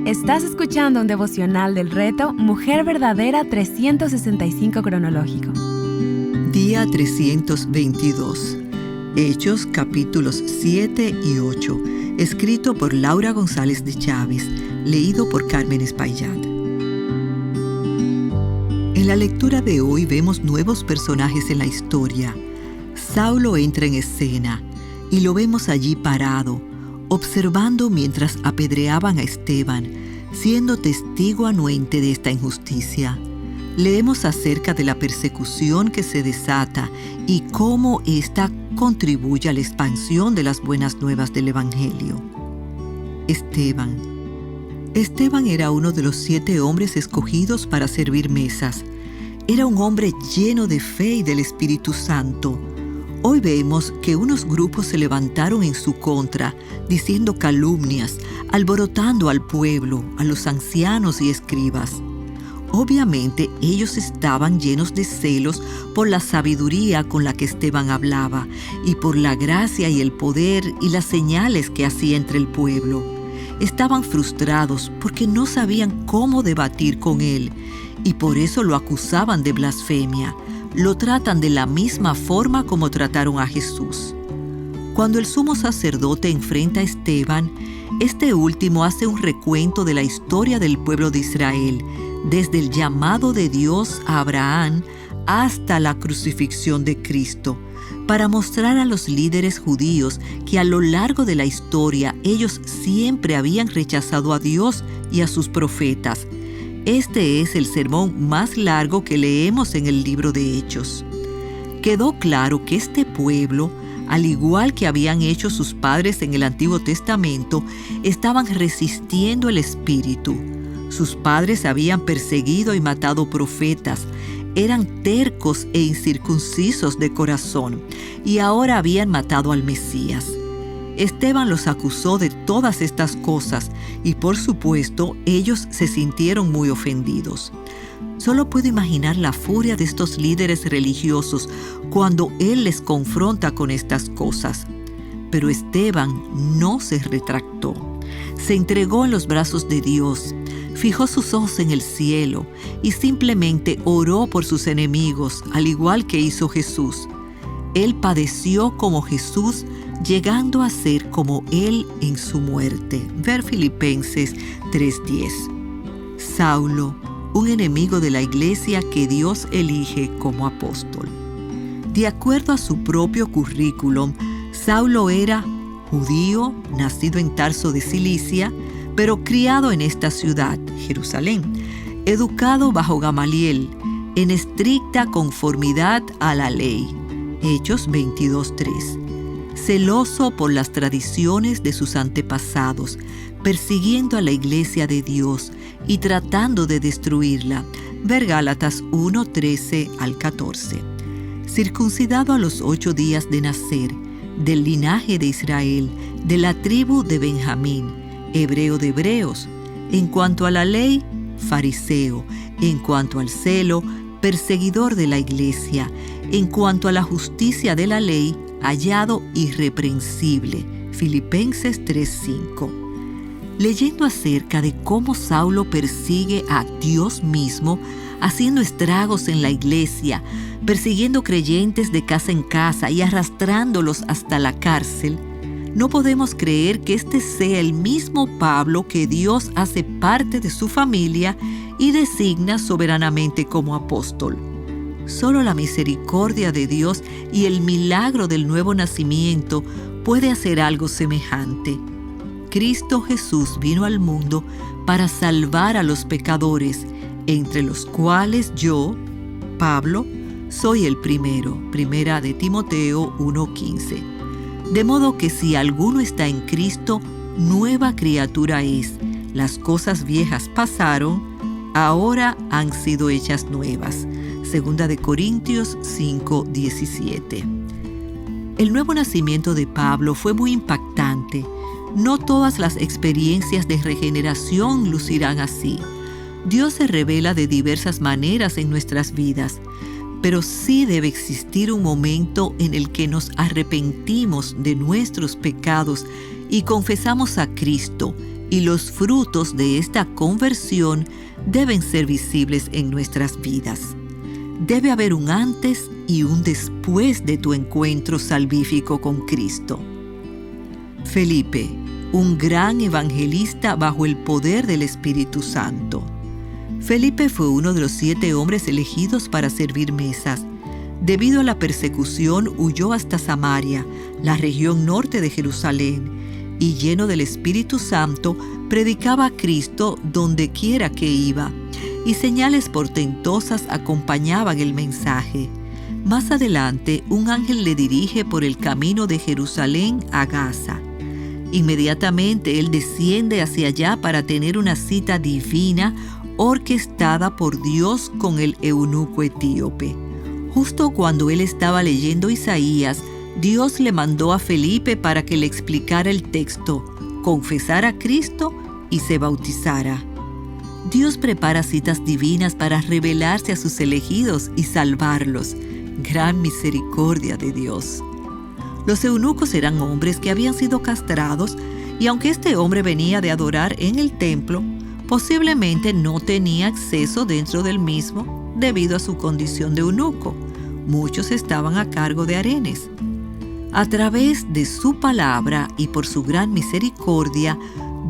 Estás escuchando un devocional del reto Mujer Verdadera 365 cronológico. Día 322. Hechos capítulos 7 y 8. Escrito por Laura González de Chávez. Leído por Carmen Espaillat. En la lectura de hoy vemos nuevos personajes en la historia. Saulo entra en escena y lo vemos allí parado, observando mientras apedreaban a Esteban, siendo testigo anuente de esta injusticia. Leemos acerca de la persecución que se desata y cómo ésta contribuye a la expansión de las buenas nuevas del Evangelio. Esteban era uno de los 7 hombres escogidos para servir mesas. Era un hombre lleno de fe y del Espíritu Santo. Hoy vemos que unos grupos se levantaron en su contra, diciendo calumnias, alborotando al pueblo, a los ancianos y escribas. Obviamente ellos estaban llenos de celos por la sabiduría con la que Esteban hablaba y por la gracia y el poder y las señales que hacía entre el pueblo. Estaban frustrados porque no sabían cómo debatir con él y por eso lo acusaban de blasfemia. Lo tratan de la misma forma como trataron a Jesús. Cuando el sumo sacerdote enfrenta a Esteban, este último hace un recuento de la historia del pueblo de Israel, desde el llamado de Dios a Abraham hasta la crucifixión de Cristo, para mostrar a los líderes judíos que a lo largo de la historia ellos siempre habían rechazado a Dios y a sus profetas. Este es el sermón más largo que leemos en el libro de Hechos. Quedó claro que este pueblo, al igual que habían hecho sus padres en el Antiguo Testamento, estaban resistiendo el Espíritu. Sus padres habían perseguido y matado profetas, eran tercos e incircuncisos de corazón, y ahora habían matado al Mesías. Esteban los acusó de todas estas cosas y, por supuesto, ellos se sintieron muy ofendidos. Solo puedo imaginar la furia de estos líderes religiosos cuando él les confronta con estas cosas. Pero Esteban no se retractó. Se entregó en los brazos de Dios, fijó sus ojos en el cielo y simplemente oró por sus enemigos, al igual que hizo Jesús. Él padeció como Jesús, llegando a ser como Él en su muerte. Ver Filipenses 3:10. Saulo, un enemigo de la iglesia que Dios elige como apóstol. De acuerdo a su propio currículum, Saulo era judío, nacido en Tarso de Cilicia, pero criado en esta ciudad, Jerusalén, educado bajo Gamaliel, en estricta conformidad a la ley. Hechos 22:3. Celoso por las tradiciones de sus antepasados, persiguiendo a la iglesia de Dios y tratando de destruirla. Ver Gálatas 1:13 al 14. Circuncidado a los 8 días de nacer, del linaje de Israel, de la tribu de Benjamín, hebreo de hebreos. En cuanto a la ley, fariseo. En cuanto al celo, perseguidor de la iglesia. En cuanto a la justicia de la ley, hallado irreprensible. Filipenses 3:5. Leyendo acerca de cómo Saulo persigue a Dios mismo, haciendo estragos en la iglesia, persiguiendo creyentes de casa en casa y arrastrándolos hasta la cárcel, no podemos creer que este sea el mismo Pablo que Dios hace parte de su familia y designa soberanamente como apóstol. Solo la misericordia de Dios y el milagro del nuevo nacimiento puede hacer algo semejante. Cristo Jesús vino al mundo para salvar a los pecadores, entre los cuales yo, Pablo, soy el primero. Primera de Timoteo 1:15. De modo que si alguno está en Cristo, nueva criatura es. Las cosas viejas pasaron, ahora han sido hechas nuevas. Segunda de Corintios 5:17. El nuevo nacimiento de Pablo fue muy impactante. No todas las experiencias de regeneración lucirán así. Dios se revela de diversas maneras en nuestras vidas, pero sí debe existir un momento en el que nos arrepentimos de nuestros pecados y confesamos a Cristo, y los frutos de esta conversión deben ser visibles en nuestras vidas. Debe haber un antes y un después de tu encuentro salvífico con Cristo. Felipe, un gran evangelista bajo el poder del Espíritu Santo. Felipe fue uno de los 7 hombres elegidos para servir mesas. Debido a la persecución, huyó hasta Samaria, la región norte de Jerusalén, y lleno del Espíritu Santo, predicaba a Cristo donde quiera que iba, y señales portentosas acompañaban el mensaje. Más adelante, un ángel le dirige por el camino de Jerusalén a Gaza. Inmediatamente él desciende hacia allá para tener una cita divina orquestada por Dios con el eunuco etíope. Justo cuando él estaba leyendo Isaías, Dios le mandó a Felipe para que le explicara el texto, confesara a Cristo y se bautizara. Dios prepara citas divinas para revelarse a sus elegidos y salvarlos. Gran misericordia de Dios. Los eunucos eran hombres que habían sido castrados, y aunque este hombre venía de adorar en el templo, posiblemente no tenía acceso dentro del mismo debido a su condición de eunuco. Muchos estaban a cargo de harenes. A través de su palabra y por su gran misericordia,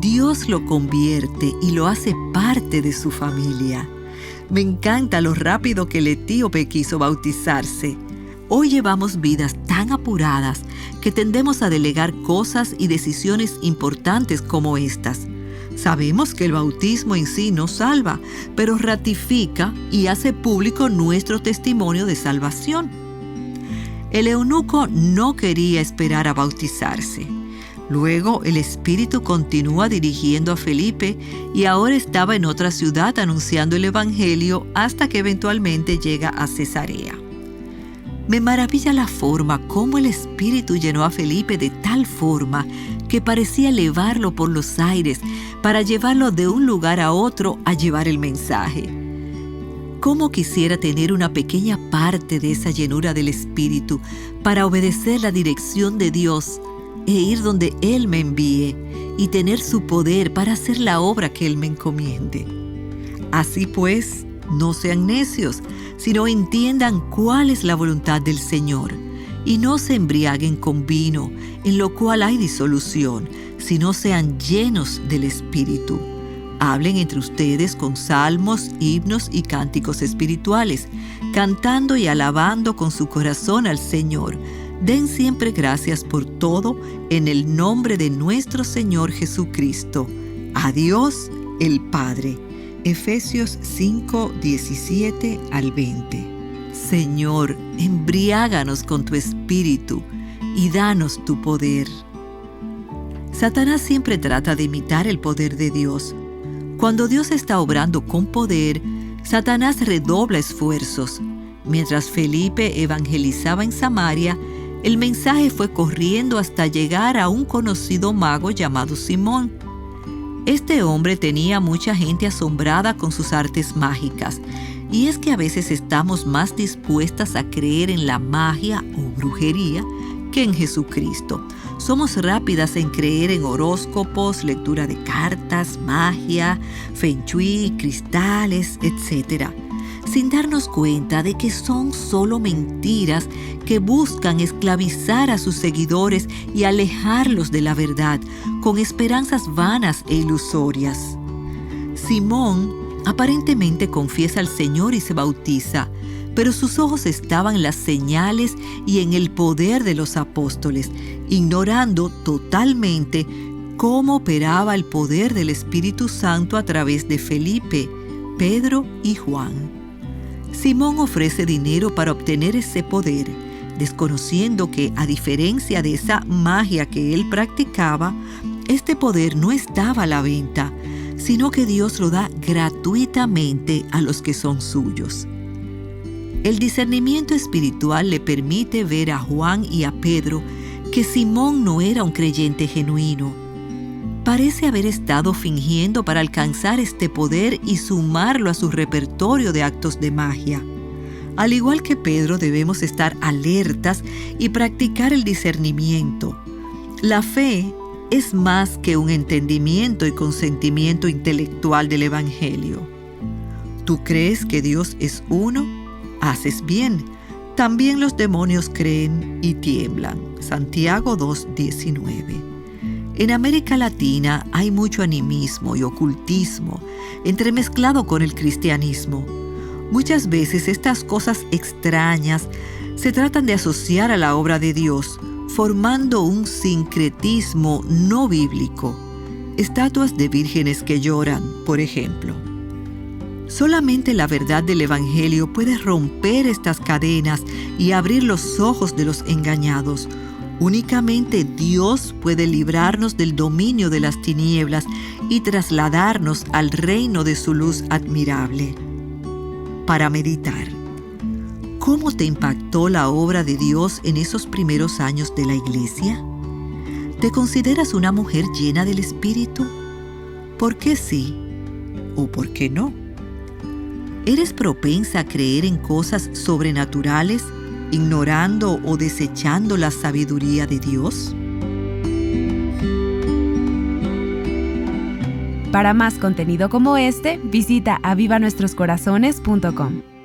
Dios lo convierte y lo hace parte de su familia. Me encanta lo rápido que el etíope quiso bautizarse. Hoy llevamos vidas tan apuradas que tendemos a delegar cosas y decisiones importantes como estas. Sabemos que el bautismo en sí no salva, pero ratifica y hace público nuestro testimonio de salvación. El eunuco no quería esperar a bautizarse. Luego el Espíritu continúa dirigiendo a Felipe y ahora estaba en otra ciudad anunciando el Evangelio hasta que eventualmente llega a Cesarea. Me maravilla la forma como el Espíritu llenó a Felipe de tal forma que parecía elevarlo por los aires para llevarlo de un lugar a otro a llevar el mensaje. Cómo quisiera tener una pequeña parte de esa llenura del Espíritu para obedecer la dirección de Dios e ir donde Él me envíe y tener su poder para hacer la obra que Él me encomiende. Así pues, no sean necios, sino entiendan cuál es la voluntad del Señor, y no se embriaguen con vino, en lo cual hay disolución, sino sean llenos del Espíritu. Hablen entre ustedes con salmos, himnos y cánticos espirituales, cantando y alabando con su corazón al Señor. Den siempre gracias por todo en el nombre de nuestro Señor Jesucristo. A Dios el Padre. Efesios 5, 17 al 20. Señor, embriáganos con tu espíritu y danos tu poder. Satanás siempre trata de imitar el poder de Dios. Cuando Dios está obrando con poder, Satanás redobla esfuerzos. Mientras Felipe evangelizaba en Samaria, el mensaje fue corriendo hasta llegar a un conocido mago llamado Simón. Este hombre tenía mucha gente asombrada con sus artes mágicas, y es que a veces estamos más dispuestas a creer en la magia o brujería que en Jesucristo. Somos rápidas en creer en horóscopos, lectura de cartas, magia, feng shui, cristales, etc., sin darnos cuenta de que son solo mentiras que buscan esclavizar a sus seguidores y alejarlos de la verdad con esperanzas vanas e ilusorias. Simón aparentemente confiesa al Señor y se bautiza, pero sus ojos estaban en las señales y en el poder de los apóstoles, ignorando totalmente cómo operaba el poder del Espíritu Santo a través de Felipe, Pedro y Juan. Simón ofrece dinero para obtener ese poder, desconociendo que, a diferencia de esa magia que él practicaba, este poder no estaba a la venta, sino que Dios lo da gratuitamente a los que son suyos. El discernimiento espiritual le permite ver a Juan y a Pedro que Simón no era un creyente genuino. Parece haber estado fingiendo para alcanzar este poder y sumarlo a su repertorio de actos de magia. Al igual que Pedro, debemos estar alertas y practicar el discernimiento. La fe es más que un entendimiento y consentimiento intelectual del Evangelio. ¿Tú crees que Dios es uno? Haces bien. También los demonios creen y tiemblan. Santiago 2:19. En América Latina hay mucho animismo y ocultismo entremezclado con el cristianismo. Muchas veces estas cosas extrañas se tratan de asociar a la obra de Dios, formando un sincretismo no bíblico. Estatuas de vírgenes que lloran, por ejemplo. Solamente la verdad del Evangelio puede romper estas cadenas y abrir los ojos de los engañados. Únicamente Dios puede librarnos del dominio de las tinieblas y trasladarnos al reino de su luz admirable. Para meditar, ¿cómo te impactó la obra de Dios en esos primeros años de la iglesia? ¿Te consideras una mujer llena del Espíritu? ¿Por qué sí o por qué no? ¿Eres propensa a creer en cosas sobrenaturales, ignorando o desechando la sabiduría de Dios? Para más contenido como este, visita avivanuestroscorazones.com.